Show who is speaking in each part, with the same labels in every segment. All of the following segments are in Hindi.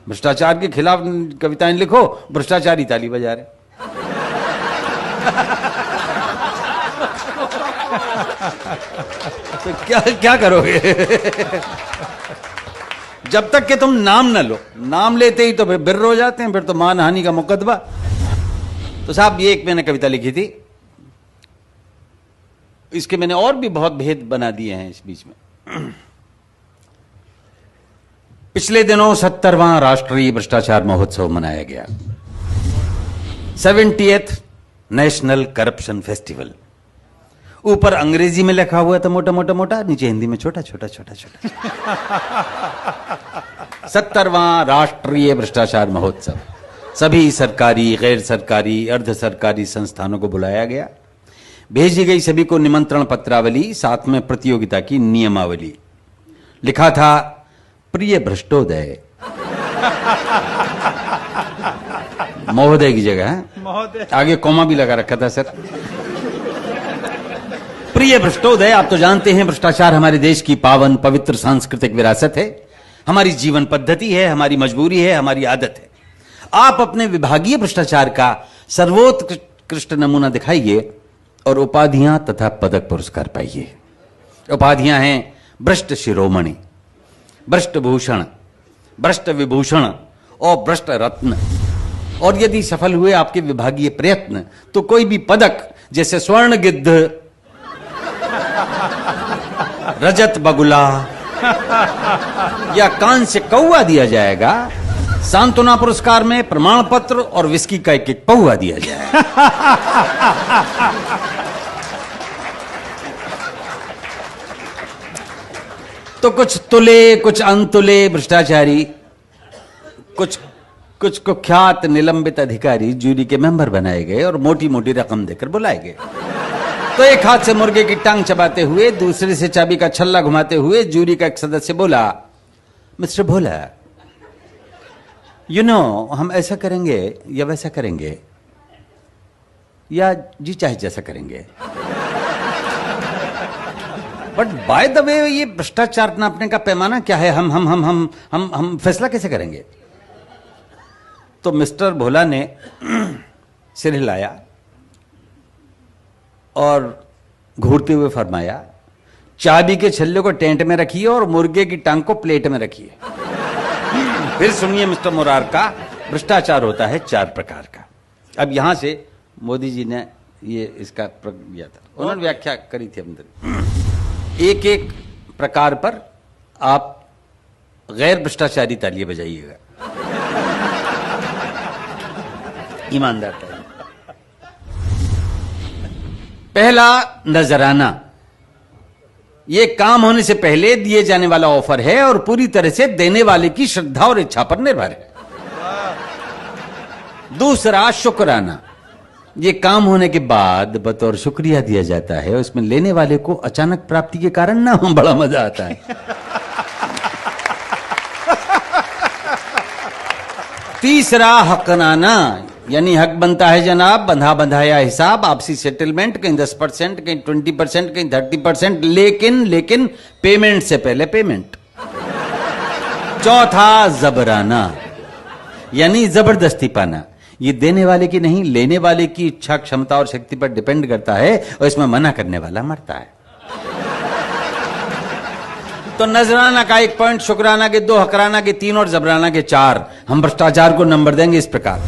Speaker 1: भ्रष्टाचार के खिलाफ कविताएं लिखो, भ्रष्टाचारी ताली बजा रहे। तो क्या करोगे? जब तक कि तुम नाम न लो, नाम लेते ही तो फिर बिर्र हो जाते हैं, फिर तो मानहानि का मुकदमा। तो साहब ये एक मैंने कविता लिखी थी, इसके मैंने और भी बहुत भेद बना दिए हैं इस बीच में। पिछले दिनों 70वां राष्ट्रीय भ्रष्टाचार महोत्सव मनाया गया, 70th नेशनल करप्शन फेस्टिवल। ऊपर अंग्रेजी में लिखा हुआ था मोटा मोटा मोटा, नीचे हिंदी में छोटा छोटा छोटा छोटा। 70वां राष्ट्रीय भ्रष्टाचार महोत्सव, सभी सरकारी, गैर सरकारी, अर्ध सरकारी संस्थानों को बुलाया गया। भेजी गई सभी को निमंत्रण पत्रावली, साथ में प्रतियोगिता की नियमावली। लिखा था प्रिय भ्रष्टोदय। महोदय की जगह है, आगे कॉमा भी लगा रखा था सर। प्रिय भ्रष्टोदय, आप तो जानते हैं भ्रष्टाचार हमारे देश की पावन पवित्र सांस्कृतिक विरासत है, हमारी जीवन पद्धति है, हमारी मजबूरी है, हमारी आदत है। आप अपने विभागीय भ्रष्टाचार का सर्वोत्कृष्ट नमूना दिखाइए और उपाधियां तथा पदक पुरस्कार पाइए। उपाधियां हैं भ्रष्ट शिरोमणि, भ्रष्ट भूषण, भ्रष्ट विभूषण और भ्रष्ट रत्न। और यदि सफल हुए आपके विभागीय प्रयत्न तो कोई भी पदक, जैसे स्वर्ण गिद्ध, रजत बगुला या कांस्य कौवा दिया जाएगा। सांत्वना पुरस्कार में प्रमाण पत्र और विस्की का एक पौवा दिया जाएगा। तो कुछ तुले, कुछ अनतुले भ्रष्टाचारी, कुछ कुख्यात निलंबित अधिकारी जूरी के मेंबर बनाए गए और मोटी मोटी रकम देकर बुलाए गए। तो एक हाथ से मुर्गे की टांग चबाते हुए, दूसरे से चाबी का छल्ला घुमाते हुए जूरी का एक सदस्य बोला, मिस्टर भोला, हम ऐसा करेंगे या वैसा करेंगे, या जी चाहे जैसा करेंगे। बट बाय द वे, ये भ्रष्टाचार नापने का पैमाना क्या है? हम फैसला कैसे करेंगे? तो मिस्टर भोला ने सिर हिलाया और घूरते हुए फरमाया, चाबी के छल्ले को टेंट में रखिए और मुर्गे की टांग को प्लेट में रखिए। फिर सुनिए मिस्टर मुरार का भ्रष्टाचार होता है 4 प्रकार का। अब यहां से मोदी जी ने ये इसका दिया था, उन्होंने व्याख्या करी थी अंदर। एक एक प्रकार पर आप गैर भ्रष्टाचारी तालियां बजाइएगा, ईमानदार तालियां। पहला, नजराना। ये काम होने से पहले दिए जाने वाला ऑफर है और पूरी तरह से देने वाले की श्रद्धा और इच्छा पर निर्भर है। दूसरा, शुक्राना। ये काम होने के बाद बतौर शुक्रिया दिया जाता है, उसमें लेने वाले को अचानक प्राप्ति के कारण ना बड़ा मजा आता है। तीसरा, हकनाना, यानी हक बनता है जनाब, बंधा बंधाया हिसाब, आपसी सेटलमेंट, कहीं 10%, कहीं 20%, कहीं 30%, लेकिन पेमेंट से पहले पेमेंट। चौथा, जबराना, यानी जबरदस्ती पाना। ये देने वाले की नहीं, लेने वाले की इच्छा, क्षमता और शक्ति पर डिपेंड करता है और इसमें मना करने वाला मरता है। तो नजराना का 1 पॉइंट, शुक्राना के 2, हकराना के 3 और जबराना के 4। हम भ्रष्टाचार को नंबर देंगे इस प्रकार।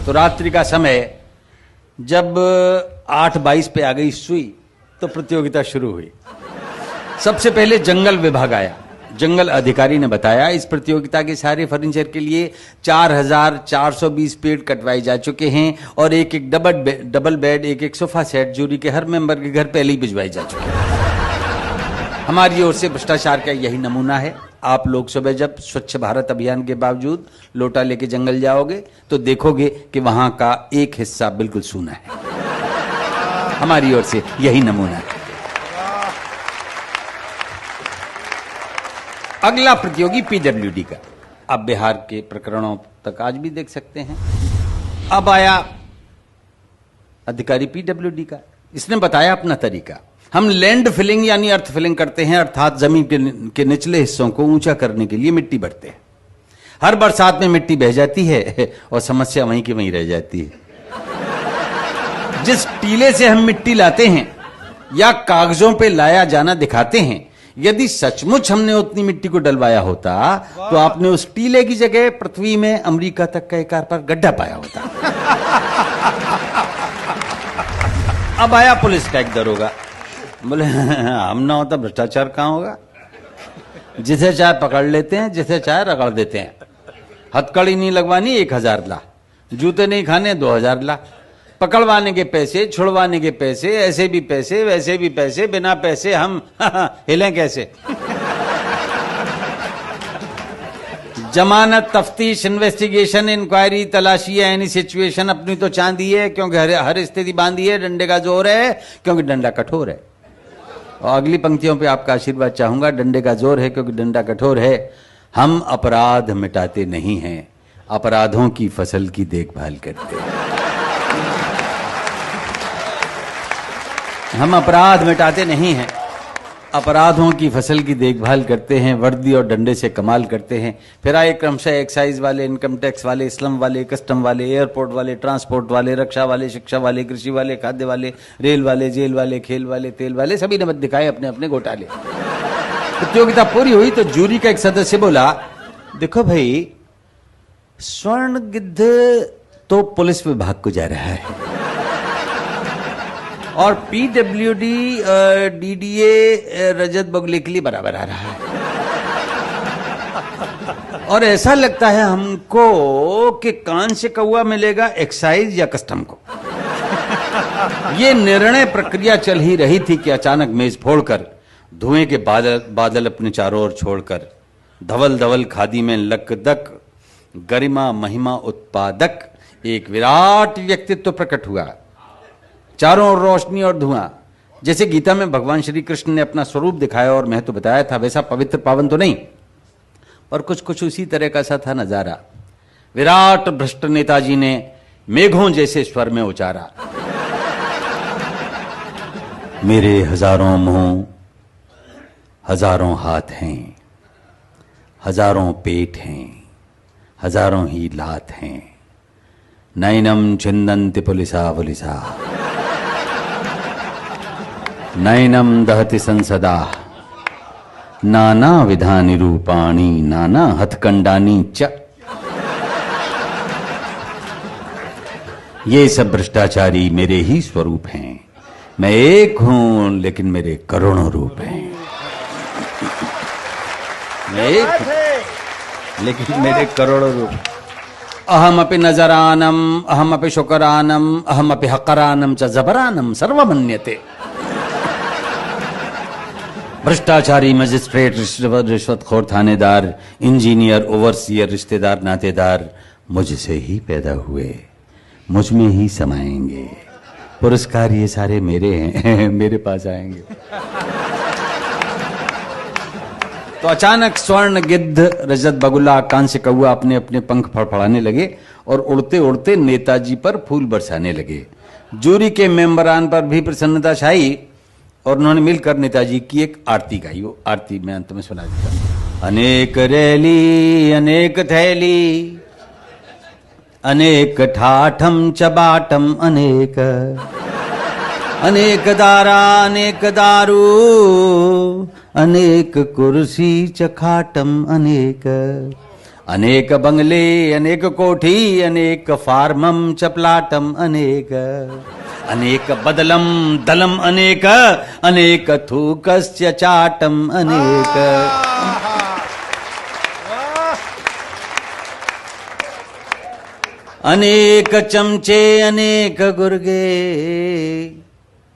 Speaker 1: तो रात्रि का समय जब 8:22 पे आ गई सुई तो प्रतियोगिता शुरू हुई। सबसे पहले जंगल विभाग आया। जंगल अधिकारी ने बताया, इस प्रतियोगिता के सारे फर्नीचर के लिए 4420 पेड़ कटवाए जा चुके हैं और एक डबल बेड, एक सोफा सेट जूरी के हर मेंबर के घर पहले ही भिजवाए जा चुके हैं। हमारी ओर से भ्रष्टाचार का यही नमूना है। आप लोग सुबह जब स्वच्छ भारत अभियान के बावजूद लोटा लेके जंगल जाओगे तो देखोगे कि वहां का एक हिस्सा बिल्कुल सूना है। हमारी ओर से यही नमूना है। अगला प्रतियोगी पीडब्ल्यूडी का। आप बिहार के प्रकरणों तक आज भी देख सकते हैं। अब आया अधिकारी पीडब्ल्यूडी का। इसने बताया अपना तरीका। हम लैंड फिलिंग यानी अर्थ फिलिंग करते हैं, अर्थात जमीन के निचले हिस्सों को ऊंचा करने के लिए मिट्टी भरते हैं। हर बरसात में मिट्टी बह जाती है और समस्या वहीं की वहीं रह जाती है। जिस टीले से हम मिट्टी लाते हैं या कागजों पे लाया जाना दिखाते हैं, यदि सचमुच हमने उतनी मिट्टी को डलवाया होता तो आपने उस टीले की जगह पृथ्वी में अमेरिका तक का एक आर पार गड्ढा पाया होता। अब आया पुलिस का एक दरोगा, बोले हम ना होता भ्रष्टाचार कहां होगा। जिसे चाहे पकड़ लेते हैं, जिसे चाहे रगड़ देते हैं। हथकड़ी नहीं लगवानी 1000 ला, जूते नहीं खाने 2000 ला, पकड़वाने के पैसे, छुड़वाने के पैसे, ऐसे भी पैसे वैसे भी पैसे, बिना पैसे हम हिलें कैसे। जमानत, तफ्तीश, इन्वेस्टिगेशन, इंक्वायरी, तलाशी है, एनी सिचुएशन अपनी तो चांदी है क्योंकि हर स्थिति बांधी है, डंडे का जोर है क्योंकि डंडा कठोर है। और अगली पंक्तियों पे आपका आशीर्वाद चाहूंगा, डंडे का जोर है क्योंकि डंडा कठोर है। हम अपराध मिटाते नहीं हैं, अपराधों की फसल की देखभाल करते हैं। हम अपराध मिटाते नहीं हैं, अपराधों की फसल की देखभाल करते हैं। वर्दी और डंडे से कमाल करते हैं। फिर आए क्रमशः एक्साइज वाले, इनकम टैक्स वाले, स्लम वाले, कस्टम वाले, एयरपोर्ट वाले, ट्रांसपोर्ट वाले, रक्षा वाले, शिक्षा वाले, कृषि वाले, खाद्य वाले, रेल वाले, जेल वाले, खेल वाले, तेल वाले, सभी ने मत दिखाए अपने अपने घोटाले। प्रतियोगिता पूरी हुई तो जूरी का एक सदस्य बोला, देखो भाई, स्वर्ण गिद्ध तो पुलिस विभाग को जा रहा है और पीडब्ल्यूडी डीडीए रजत बगुले के लिए बराबर आ रहा है। और ऐसा लगता है हमको कि कान से कौवा मिलेगा एक्साइज या कस्टम को। ये निर्णय प्रक्रिया चल ही रही थी कि अचानक मेज फोड़कर, धुएं के बादल अपने चारों ओर छोड़कर, धवल धवल खादी में लकदक, गरिमा महिमा उत्पादक एक विराट व्यक्तित्व प्रकट हुआ। चारों ओर रोशनी और धुआं। जैसे गीता में भगवान श्री कृष्ण ने अपना स्वरूप दिखाया और महत्व बताया था, वैसा पवित्र पावन तो नहीं, पर कुछ कुछ उसी तरह का सा था नजारा। विराट भ्रष्ट नेताजी ने मेघों जैसे स्वर में उचारा, मेरे हजारों मुंह, हजारों हाथ हैं, हजारों पेट हैं, हजारों ही लात हैं, नैनम छिन्दन्ति पुलिसा पुलिसा, नैनम दहति संसदा, नाना विधानि रूपाणि, नाना हथकंडानि च। ये सब भ्रष्टाचारी मेरे ही स्वरूप हैं। मैं एक हूं लेकिन मेरे करोड़ों रूप हैं। मैं एक हूं लेकिन मेरे करोड़ों रूप। अहमपि नजरानम, अहमपि शुकरानम, अहमपि हकरानम च जबरानम सर्वमन्यते। भ्रष्टाचारी, मजिस्ट्रेट, रिश्वतखोर, थानेदार, इंजीनियर, ओवरसियर, रिश्तेदार, नातेदार मुझसे ही पैदा हुए, मुझ में ही समाएंगे। पुरस्कार ये सारे मेरे हैं, मेरे पास आएंगे। तो अचानक स्वर्ण गिद्ध, रजत बगुला, कांस्य कौआ अपने अपने पंख फड़फड़ाने लगे और उड़ते उड़ते नेताजी पर फूल बरसाने लगे। जूरी के मेंबरान पर भी प्रसन्नता छाई और उन्होंने मिलकर नेताजी की एक आरती गाई। वो आरती मैं अंत में सुना देता। अनेक रैली, अनेक थैली, अनेक ठाठम चबाटम अनेक, अनेक दारा, अनेक दारू, अनेक कुर्सी चखाटम अनेक, अनेक बंगले, अनेक कोठी, अनेक फार्मम चपलाटम अनेक, अनेक बदलम दलम अनेक, अनेक थूकस्य चाटम अनेक। अनेक चमचे, अनेक गुर्गे,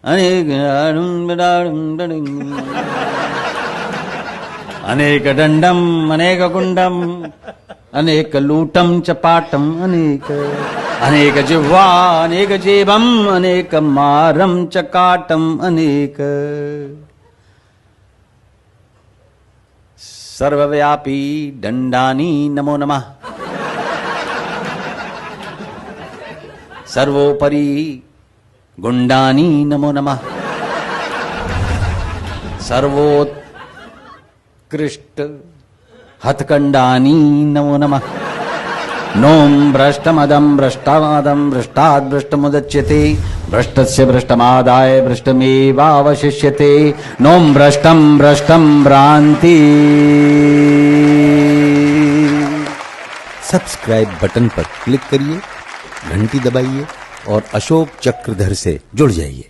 Speaker 1: अनेक अनेक दंडम, अनेक गुंडम, अनेक लूटम चपाटम अनेक, अनेक जिह्वा, अनेक जेबम, अनेक मारम चकाटम अनेक। सर्वव्यापी दंडानी नमो नमः, सर्वोपरि गुंडानी नमो नमः, सर्वोत्कृष्ट हथकंडानी नमो नमः। नोम भ्रष्टमदम भ्रष्टादम भ्रष्टात् भ्रष्टमुदच्यते भ्रष्टस्य भ्रष्टमादाय भ्रष्टमेवावशिष्यते। नोम भ्रष्टम भ्रष्टम भ्रांति।
Speaker 2: सब्सक्राइब बटन पर क्लिक करिए, घंटी दबाइए और अशोक चक्रधर से जुड़ जाइए।